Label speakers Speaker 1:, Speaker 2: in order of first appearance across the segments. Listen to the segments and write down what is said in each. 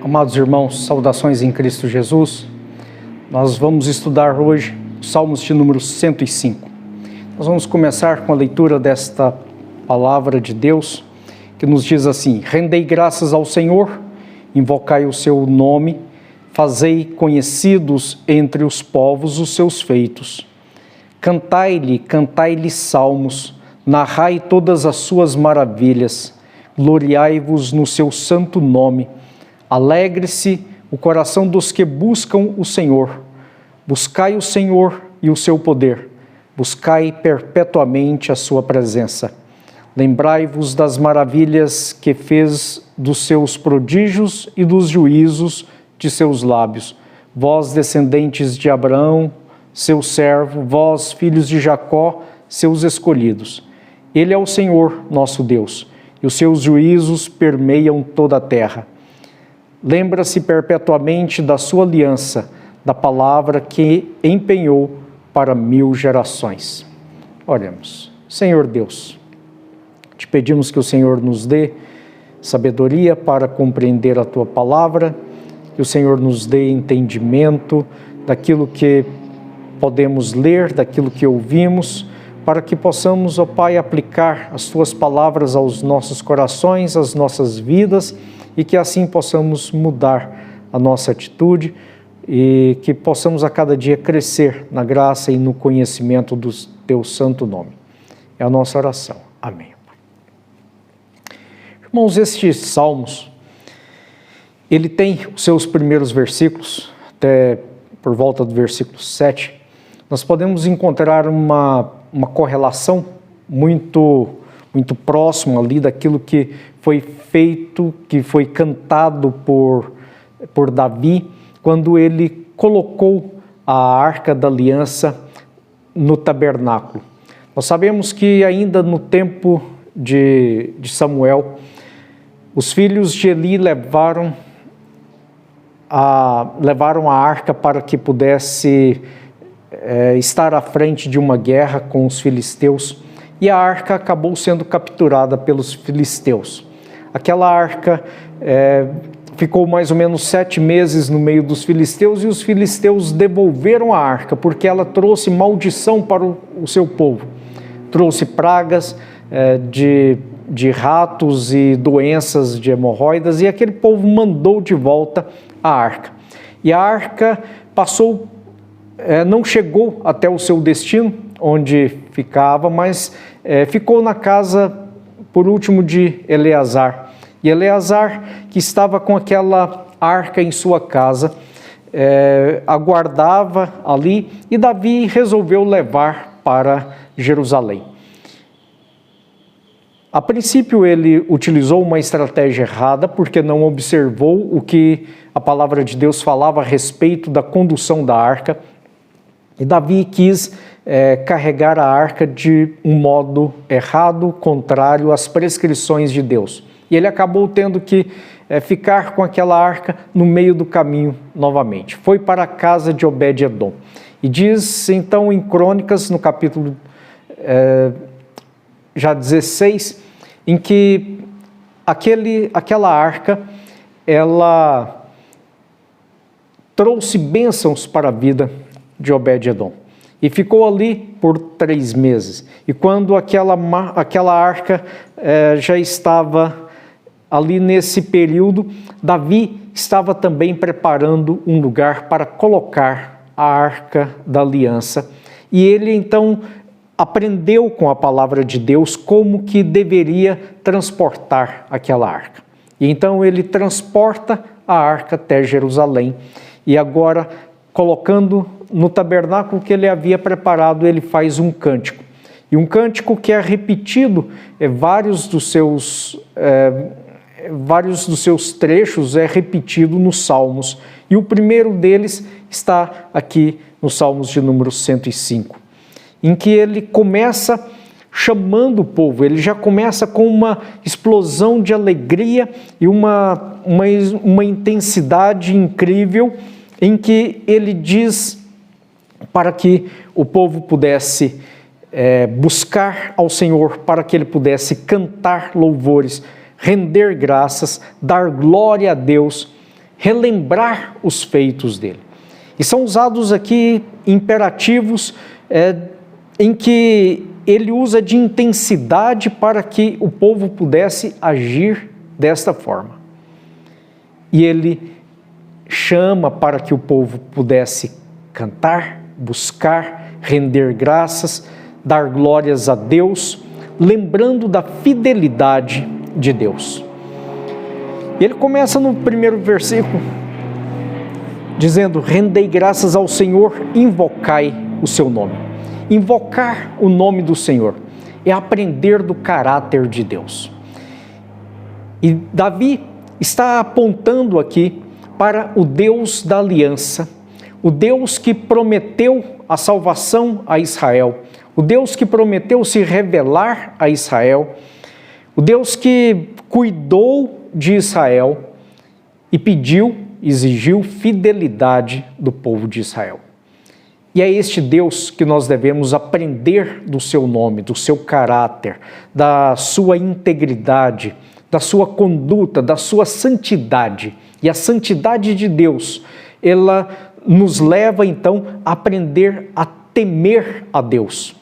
Speaker 1: Amados irmãos, saudações em Cristo Jesus. Nós vamos estudar hoje os Salmos de número 105. Nós vamos começar com a leitura desta palavra de Deus, que nos diz assim: rendei graças ao Senhor, invocai o seu nome, fazei conhecidos entre os povos os seus feitos. Cantai-lhe salmos, narrai todas as suas maravilhas, gloriai-vos no seu santo nome. Alegre-se o coração dos que buscam o Senhor. Buscai o Senhor e o seu poder. Buscai perpetuamente a sua presença. Lembrai-vos das maravilhas que fez, dos seus prodígios e dos juízos de seus lábios. Vós, descendentes de Abraão, seu servo, vós, filhos de Jacó, seus escolhidos. Ele é o Senhor, nosso Deus, e os seus juízos permeiam toda a terra. Lembra-se perpetuamente da sua aliança, da palavra que empenhou para 1000 gerações. Oremos. Senhor Deus, te pedimos que o Senhor nos dê sabedoria para compreender a tua palavra, que o Senhor nos dê entendimento daquilo que podemos ler, daquilo que ouvimos, para que possamos, ó Pai, aplicar as tuas palavras aos nossos corações, às nossas vidas, e que assim possamos mudar a nossa atitude e que possamos a cada dia crescer na graça e no conhecimento do teu santo nome. É a nossa oração. Amém. Irmãos, estes salmos, ele tem os seus primeiros versículos, até por volta do versículo 7, nós podemos encontrar uma correlação muito próximo ali daquilo que foi feito, que foi cantado por Davi, quando ele colocou a Arca da Aliança no tabernáculo. Nós sabemos que ainda no tempo de Samuel, os filhos de Eli levaram a arca para que pudesse estar à frente de uma guerra com os filisteus, e a arca acabou sendo capturada pelos filisteus. Aquela arca ficou mais ou menos 7 meses no meio dos filisteus, e os filisteus devolveram a arca, porque ela trouxe maldição para o seu povo. Trouxe pragas de ratos e doenças de hemorroidas, e aquele povo mandou de volta a arca. E a arca não chegou até o seu destino, onde ficava, mas ficou na casa, por último, de Eleazar. E Eleazar, que estava com aquela arca em sua casa, aguardava ali, e Davi resolveu levar para Jerusalém. A princípio ele utilizou uma estratégia errada, porque não observou o que a palavra de Deus falava a respeito da condução da arca, e Davi quis carregar a arca de um modo errado, contrário às prescrições de Deus. E ele acabou tendo que ficar com aquela arca no meio do caminho novamente. Foi para a casa de Obed-edom. E diz então em Crônicas, no capítulo já 16, em que aquela arca, ela trouxe bênçãos para a vida de Obed-edom. E ficou ali por 3 meses. E quando aquela arca já estava ali nesse período, Davi estava também preparando um lugar para colocar a Arca da Aliança. E ele então aprendeu com a palavra de Deus como que deveria transportar aquela arca. E então ele transporta a arca até Jerusalém. E agora, colocando no tabernáculo que ele havia preparado, ele faz um cântico. E um cântico que é repetido, vários dos seus trechos é repetido nos Salmos. E o primeiro deles está aqui nos Salmos de número 105, em que ele começa chamando o povo, ele já começa com uma explosão de alegria e uma intensidade incrível, em que ele diz para que o povo pudesse buscar ao Senhor, para que ele pudesse cantar louvores, render graças, dar glória a Deus, relembrar os feitos dele. E são usados aqui imperativos em que ele usa de intensidade para que o povo pudesse agir desta forma. E ele chama para que o povo pudesse cantar, buscar, render graças, dar glórias a Deus, lembrando da fidelidade de Deus. E ele começa no primeiro versículo, dizendo: rendei graças ao Senhor, invocai o seu nome. Invocar o nome do Senhor é aprender do caráter de Deus. E Davi está apontando aqui para o Deus da aliança, o Deus que prometeu a salvação a Israel, o Deus que prometeu se revelar a Israel, o Deus que cuidou de Israel e exigiu fidelidade do povo de Israel. E é este Deus que nós devemos aprender do seu nome, do seu caráter, da sua integridade, da sua conduta, da sua santidade. E a santidade de Deus, ela nos leva então a aprender a temer a Deus.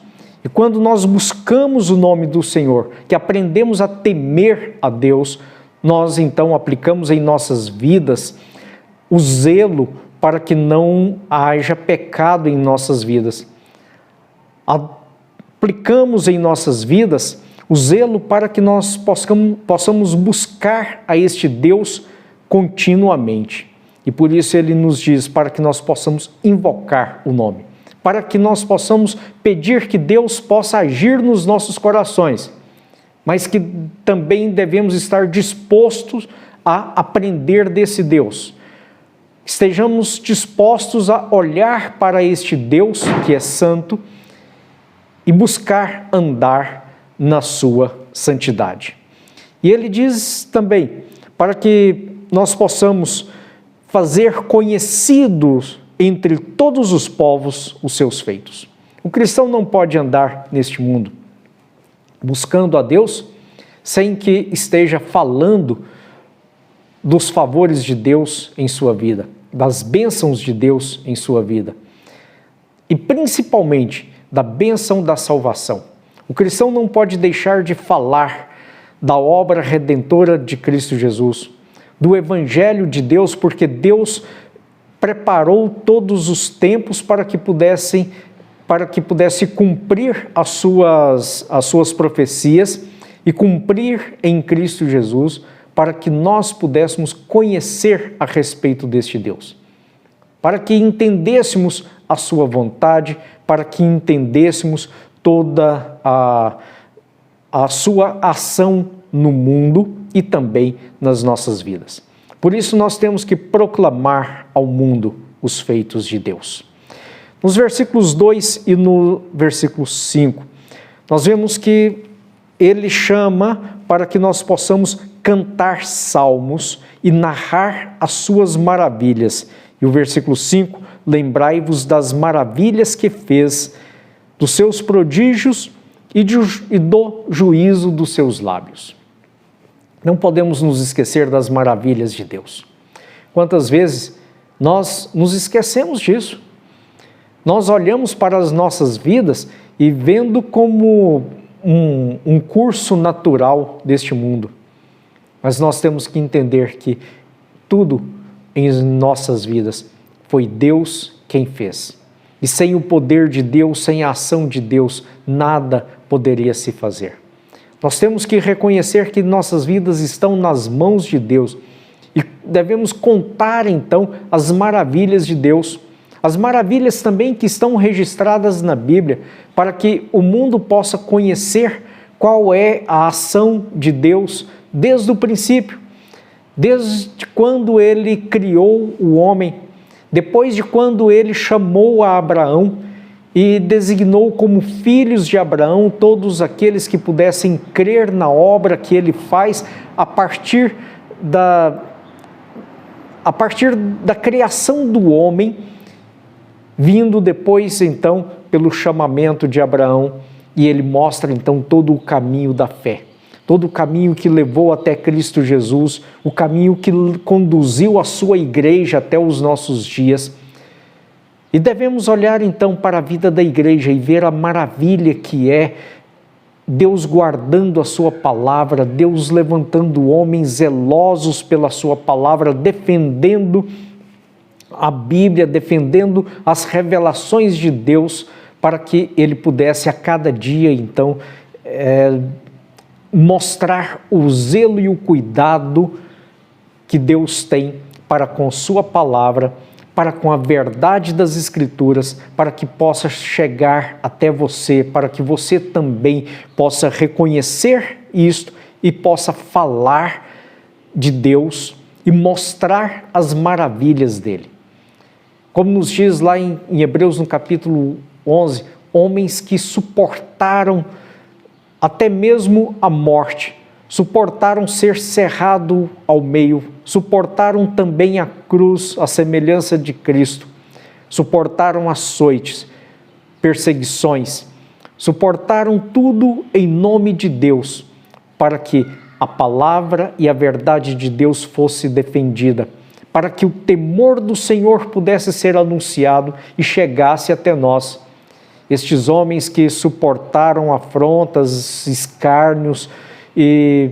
Speaker 1: E quando nós buscamos o nome do Senhor, que aprendemos a temer a Deus, nós então aplicamos em nossas vidas o zelo para que não haja pecado em nossas vidas. Aplicamos em nossas vidas o zelo para que nós possamos buscar a este Deus continuamente. E por isso ele nos diz para que nós possamos invocar o nome, para que nós possamos pedir que Deus possa agir nos nossos corações, mas que também devemos estar dispostos a aprender desse Deus. Estejamos dispostos a olhar para este Deus que é santo e buscar andar na sua santidade. E ele diz também, para que nós possamos fazer conhecidos entre todos os povos os seus feitos. O cristão não pode andar neste mundo buscando a Deus sem que esteja falando dos favores de Deus em sua vida, das bênçãos de Deus em sua vida e principalmente da bênção da salvação. O cristão não pode deixar de falar da obra redentora de Cristo Jesus, do Evangelho de Deus, porque Deus preparou todos os tempos para que pudesse cumprir as suas profecias e cumprir em Cristo Jesus, para que nós pudéssemos conhecer a respeito deste Deus, para que entendêssemos a sua vontade, para que entendêssemos toda a sua ação no mundo e também nas nossas vidas. Por isso nós temos que proclamar ao mundo os feitos de Deus. Nos versículos 2 e no versículo 5, nós vemos que ele chama para que nós possamos cantar salmos e narrar as suas maravilhas. E o versículo 5, lembrai-vos das maravilhas que fez, dos seus prodígios e do juízo dos seus lábios. Não podemos nos esquecer das maravilhas de Deus. Quantas vezes nós nos esquecemos disso? Nós olhamos para as nossas vidas e vendo como um curso natural deste mundo. Mas nós temos que entender que tudo em nossas vidas foi Deus quem fez. E sem o poder de Deus, sem a ação de Deus, nada poderia se fazer. Nós temos que reconhecer que nossas vidas estão nas mãos de Deus e devemos contar então as maravilhas de Deus, as maravilhas também que estão registradas na Bíblia, para que o mundo possa conhecer qual é a ação de Deus desde o princípio, desde quando ele criou o homem, depois de quando ele chamou a Abraão e designou como filhos de Abraão todos aqueles que pudessem crer na obra que ele faz a partir da criação do homem, vindo depois então pelo chamamento de Abraão, e ele mostra então todo o caminho da fé. todo o caminho que levou até Cristo Jesus, o caminho que conduziu a sua igreja até os nossos dias. E devemos olhar então para a vida da igreja e ver a maravilha que é Deus guardando a sua palavra, Deus levantando homens zelosos pela sua palavra, defendendo a Bíblia, defendendo as revelações de Deus, para que ele pudesse a cada dia então mostrar o zelo e o cuidado que Deus tem para com sua palavra, para com a verdade das Escrituras, para que possa chegar até você, para que você também possa reconhecer isto e possa falar de Deus e mostrar as maravilhas dele. Como nos diz lá em Hebreus, no capítulo 11, homens que suportaram até mesmo a morte, suportaram ser cerrado ao meio, suportaram também a cruz, a semelhança de Cristo, suportaram açoites, perseguições, suportaram tudo em nome de Deus, para que a palavra e a verdade de Deus fosse defendida, para que o temor do Senhor pudesse ser anunciado e chegasse até nós. Estes homens que suportaram afrontas, escárnios e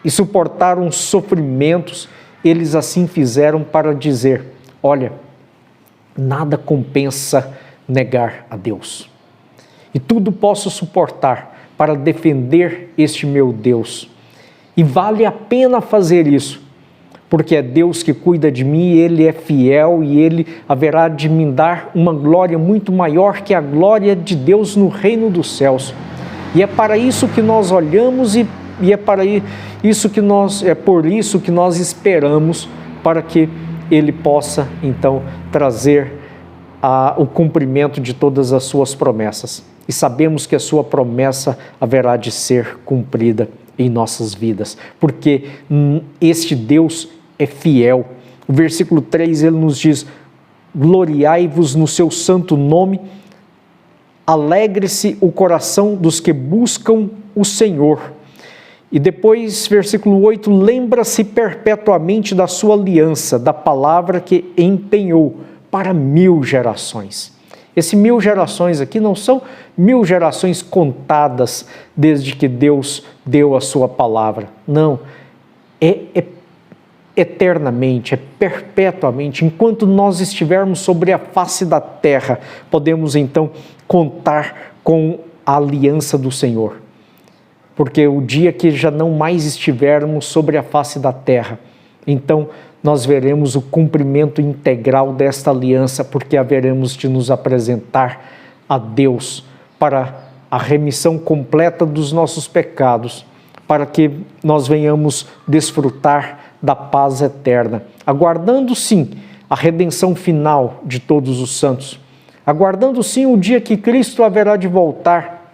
Speaker 1: suportaram sofrimentos, eles assim fizeram para dizer: olha, nada compensa negar a Deus. E tudo posso suportar para defender este meu Deus. E vale a pena fazer isso, porque é Deus que cuida de mim, Ele é fiel e Ele haverá de me dar uma glória muito maior que a glória de Deus no reino dos céus. E é para isso que nós olhamos e é por isso que nós esperamos, para que Ele possa então trazer o cumprimento de todas as suas promessas. E sabemos que a sua promessa haverá de ser cumprida em nossas vidas, porque este Deus é fiel. O versículo 3 ele nos diz: gloriai-vos no seu santo nome, alegre-se o coração dos que buscam o Senhor. E depois, versículo 8, lembra-se perpetuamente da sua aliança, da palavra que empenhou para 1000 gerações. Esse 1000 gerações aqui não são 1000 gerações contadas desde que Deus deu a sua palavra. Não, é eternamente, é perpetuamente. Enquanto nós estivermos sobre a face da terra, podemos então contar com a aliança do Senhor. Porque o dia que já não mais estivermos sobre a face da terra, então nós veremos o cumprimento integral desta aliança, porque haveremos de nos apresentar a Deus para a remissão completa dos nossos pecados, para que nós venhamos desfrutar da paz eterna, aguardando sim a redenção final de todos os santos, aguardando sim o dia que Cristo haverá de voltar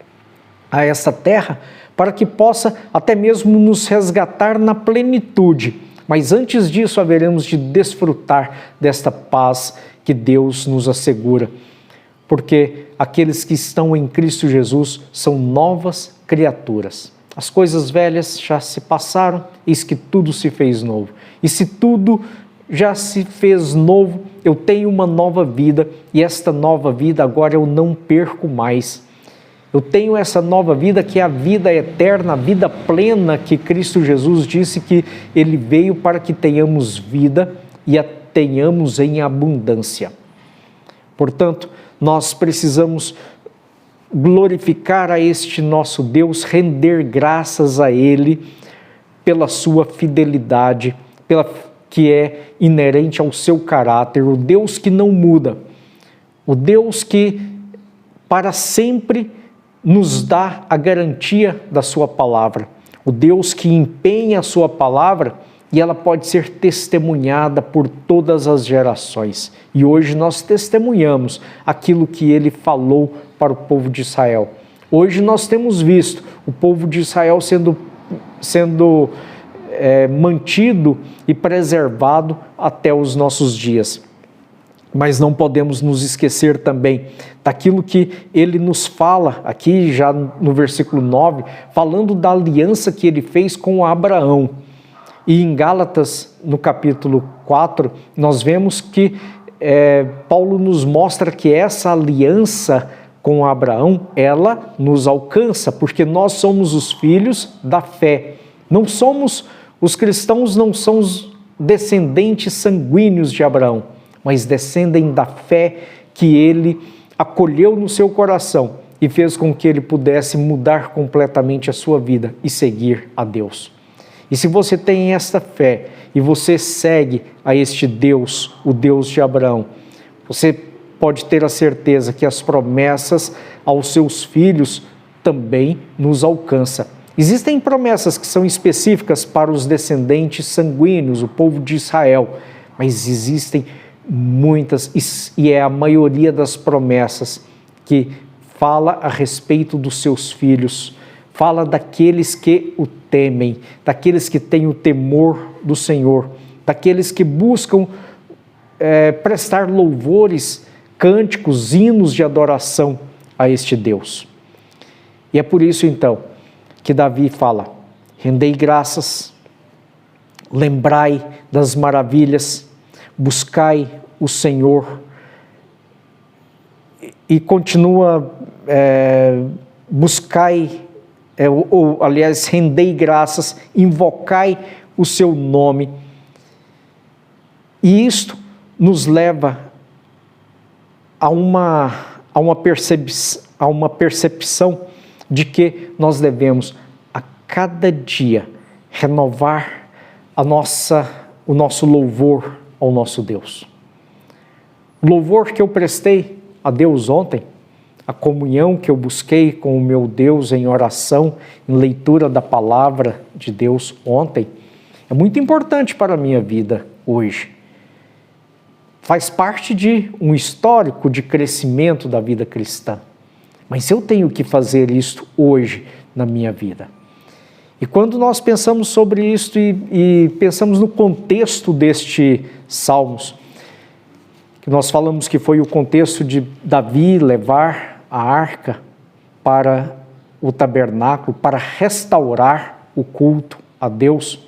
Speaker 1: a esta terra, para que possa até mesmo nos resgatar na plenitude. Mas antes disso haveremos de desfrutar desta paz que Deus nos assegura, porque aqueles que estão em Cristo Jesus são novas criaturas. As coisas velhas já se passaram, eis que tudo se fez novo. E se tudo já se fez novo, eu tenho uma nova vida, e esta nova vida agora eu não perco mais. Eu tenho essa nova vida que é a vida eterna, a vida plena que Cristo Jesus disse que Ele veio para que tenhamos vida e a tenhamos em abundância. Portanto, nós precisamos glorificar a este nosso Deus, render graças a Ele pela sua fidelidade, que é inerente ao seu caráter, o Deus que não muda, o Deus que para sempre nos dá a garantia da sua palavra, o Deus que empenha a sua palavra e ela pode ser testemunhada por todas as gerações. E hoje nós testemunhamos aquilo que Ele falou para o povo de Israel. Hoje nós temos visto o povo de Israel sendo mantido e preservado até os nossos dias. Mas não podemos nos esquecer também daquilo que ele nos fala aqui já no versículo 9, falando da aliança que ele fez com Abraão. E em Gálatas, no capítulo 4, nós vemos que Paulo nos mostra que essa aliança com Abraão, ela nos alcança, porque nós somos os filhos da fé. Não somos, os cristãos não são os descendentes sanguíneos de Abraão, mas descendem da fé que ele acolheu no seu coração e fez com que ele pudesse mudar completamente a sua vida e seguir a Deus. E se você tem esta fé e você segue a este Deus, o Deus de Abraão, você pode ter a certeza que as promessas aos seus filhos também nos alcançam. Existem promessas que são específicas para os descendentes sanguíneos, o povo de Israel, mas existem muitas, e é a maioria das promessas que fala a respeito dos seus filhos, fala daqueles que o temem, daqueles que têm o temor do Senhor, daqueles que buscam prestar louvores, cânticos, hinos de adoração a este Deus. E é por isso então que Davi fala: rendei graças, lembrai das maravilhas, buscai o Senhor, e continua, buscai, aliás, rendei graças, invocai o seu nome. E isto nos leva a uma percepção de que nós devemos a cada dia renovar o nosso louvor ao nosso Deus. O louvor que eu prestei a Deus ontem, a comunhão que eu busquei com o meu Deus em oração, em leitura da palavra de Deus ontem, é muito importante para a minha vida hoje. Faz parte de um histórico de crescimento da vida cristã. Mas eu tenho que fazer isto hoje na minha vida. E quando nós pensamos sobre isto e pensamos no contexto deste Salmos, que nós falamos que foi o contexto de Davi levar a arca para o tabernáculo, para restaurar o culto a Deus,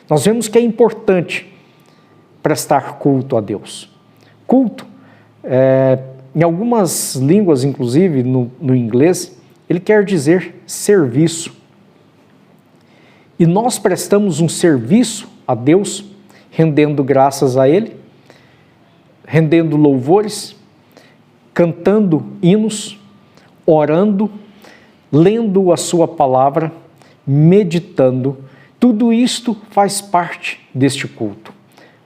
Speaker 1: nós vemos que é importante prestar culto a Deus. Culto, em algumas línguas, inclusive no inglês, ele quer dizer serviço. E nós prestamos um serviço a Deus, rendendo graças a Ele, rendendo louvores, cantando hinos, orando, lendo a sua palavra, meditando. Tudo isto faz parte deste culto,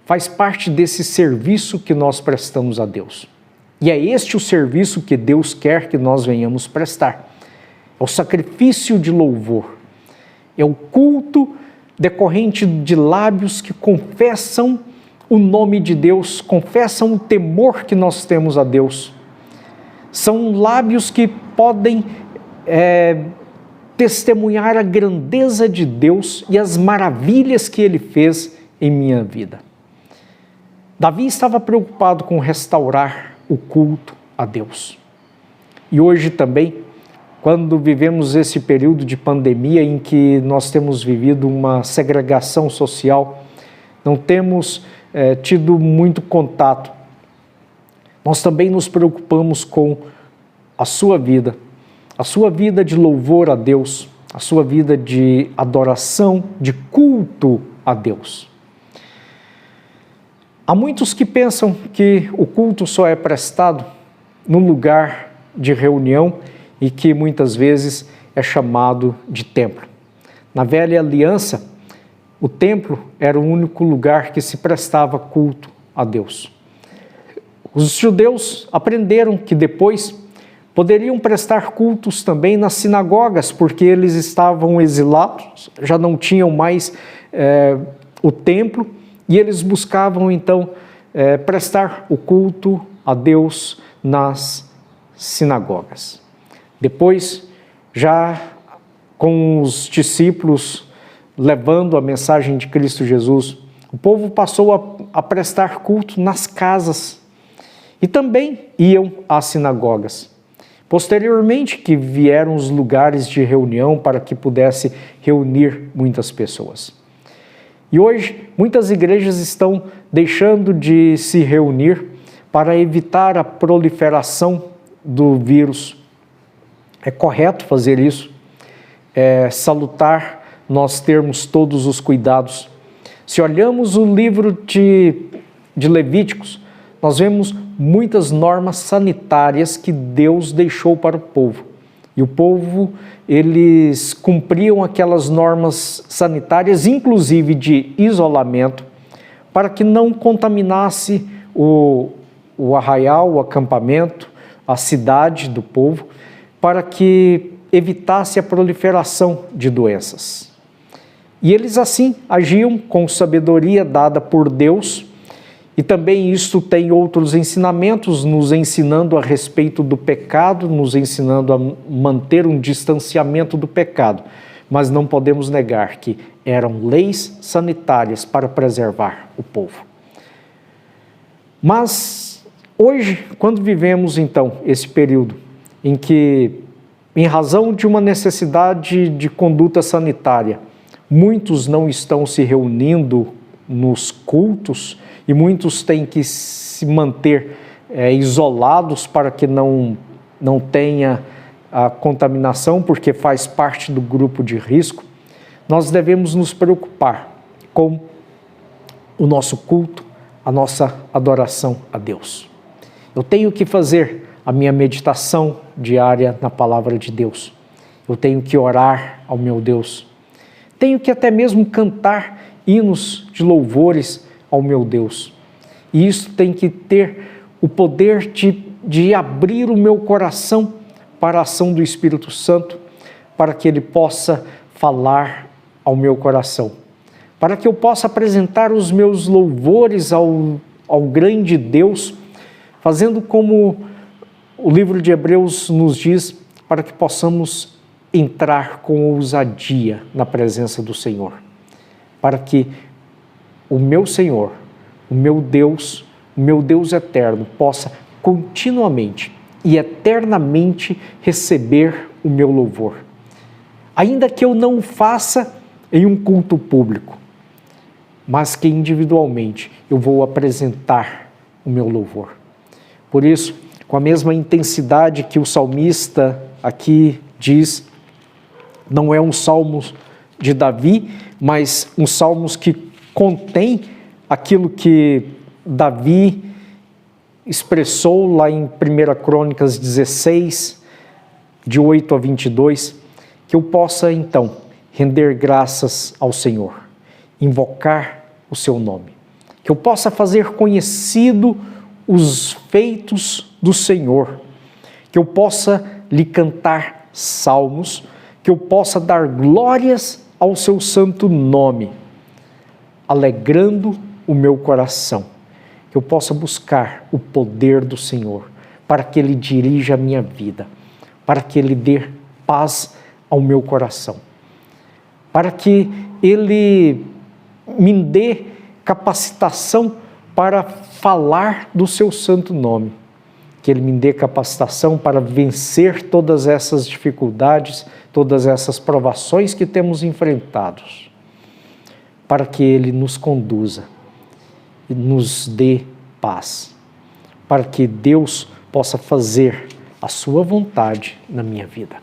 Speaker 1: faz parte desse serviço que nós prestamos a Deus. E é este o serviço que Deus quer que nós venhamos prestar. É o sacrifício de louvor. É o culto decorrente de lábios que confessam o nome de Deus, confessam o temor que nós temos a Deus. São lábios que podem testemunhar a grandeza de Deus e as maravilhas que Ele fez em minha vida. Davi estava preocupado com restaurar o culto a Deus. E hoje também, quando vivemos esse período de pandemia em que nós temos vivido uma segregação social, não temos tido muito contato, nós também nos preocupamos com a sua vida de louvor a Deus, a sua vida de adoração, de culto a Deus. Há muitos que pensam que o culto só é prestado no lugar de reunião e que muitas vezes é chamado de templo. Na velha aliança, o templo era o único lugar que se prestava culto a Deus. Os judeus aprenderam que depois poderiam prestar cultos também nas sinagogas, porque eles estavam exilados, já não tinham mais o templo, e eles buscavam então prestar o culto a Deus nas sinagogas. Depois, já com os discípulos levando a mensagem de Cristo Jesus, o povo passou a prestar culto nas casas e também iam às sinagogas. Posteriormente que vieram os lugares de reunião para que pudesse reunir muitas pessoas. E hoje muitas igrejas estão deixando de se reunir para evitar a proliferação do vírus. É correto fazer isso, é salutar nós termos todos os cuidados. Se olhamos o livro de Levíticos, nós vemos muitas normas sanitárias que Deus deixou para o povo. E o povo, eles cumpriam aquelas normas sanitárias, inclusive de isolamento, para que não contaminasse o arraial, o acampamento, a cidade do povo, para que evitasse a proliferação de doenças. E eles assim agiam com sabedoria dada por Deus, e também isto tem outros ensinamentos, nos ensinando a respeito do pecado, nos ensinando a manter um distanciamento do pecado. Mas não podemos negar que eram leis sanitárias para preservar o povo. Mas hoje, quando vivemos então esse período em que, em razão de uma necessidade de conduta sanitária, muitos não estão se reunindo nos cultos e muitos têm que se manter isolados para que não tenha a contaminação, porque faz parte do grupo de risco, nós devemos nos preocupar com o nosso culto, a nossa adoração a Deus. Eu tenho que fazer a minha meditação diária na palavra de Deus. Eu tenho que orar ao meu Deus. Tenho que até mesmo cantar hinos de louvores ao meu Deus. E isso tem que ter o poder de abrir o meu coração para a ação do Espírito Santo, para que Ele possa falar ao meu coração, para que eu possa apresentar os meus louvores ao grande Deus, fazendo como o livro de Hebreus nos diz, para que possamos entrar com ousadia na presença do Senhor, para que o meu Senhor, o meu Deus eterno, possa continuamente e eternamente receber o meu louvor. Ainda que eu não o faça em um culto público, mas que individualmente eu vou apresentar o meu louvor. Por isso, com a mesma intensidade que o salmista aqui diz, não é um salmo de Davi, mas um salmo que contém aquilo que Davi expressou lá em 1 Crônicas 16, de 8 a 22, que eu possa então render graças ao Senhor, invocar o seu nome, que eu possa fazer conhecido os feitos do Senhor, que eu possa lhe cantar salmos, que eu possa dar glórias ao seu santo nome, alegrando o meu coração, que eu possa buscar o poder do Senhor, para que Ele dirija a minha vida, para que Ele dê paz ao meu coração, para que Ele me dê capacitação para falar do seu santo nome, que Ele me dê capacitação para vencer todas essas dificuldades, todas essas provações que temos enfrentados, para que Ele nos conduza e nos dê paz, para que Deus possa fazer a sua vontade na minha vida.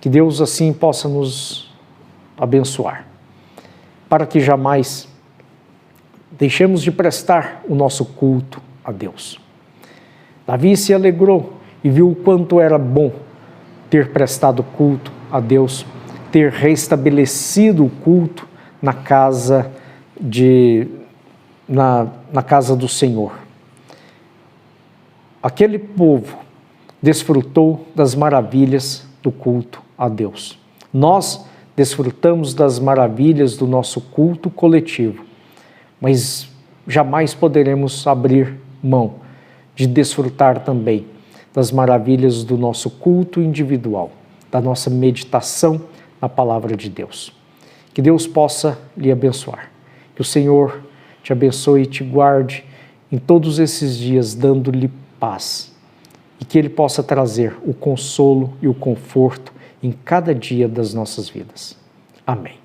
Speaker 1: Que Deus assim possa nos abençoar, para que jamais deixemos de prestar o nosso culto a Deus. Davi se alegrou e viu o quanto era bom ter prestado culto a Deus, ter restabelecido o culto na casa do Senhor. Aquele povo desfrutou das maravilhas do culto a Deus. Nós desfrutamos das maravilhas do nosso culto coletivo, mas jamais poderemos abrir mão de desfrutar também das maravilhas do nosso culto individual, da nossa meditação na palavra de Deus. Que Deus possa lhe abençoar. Que o Senhor te abençoe e te guarde em todos esses dias, dando-lhe paz. e que Ele possa trazer o consolo e o conforto em cada dia das nossas vidas. Amém.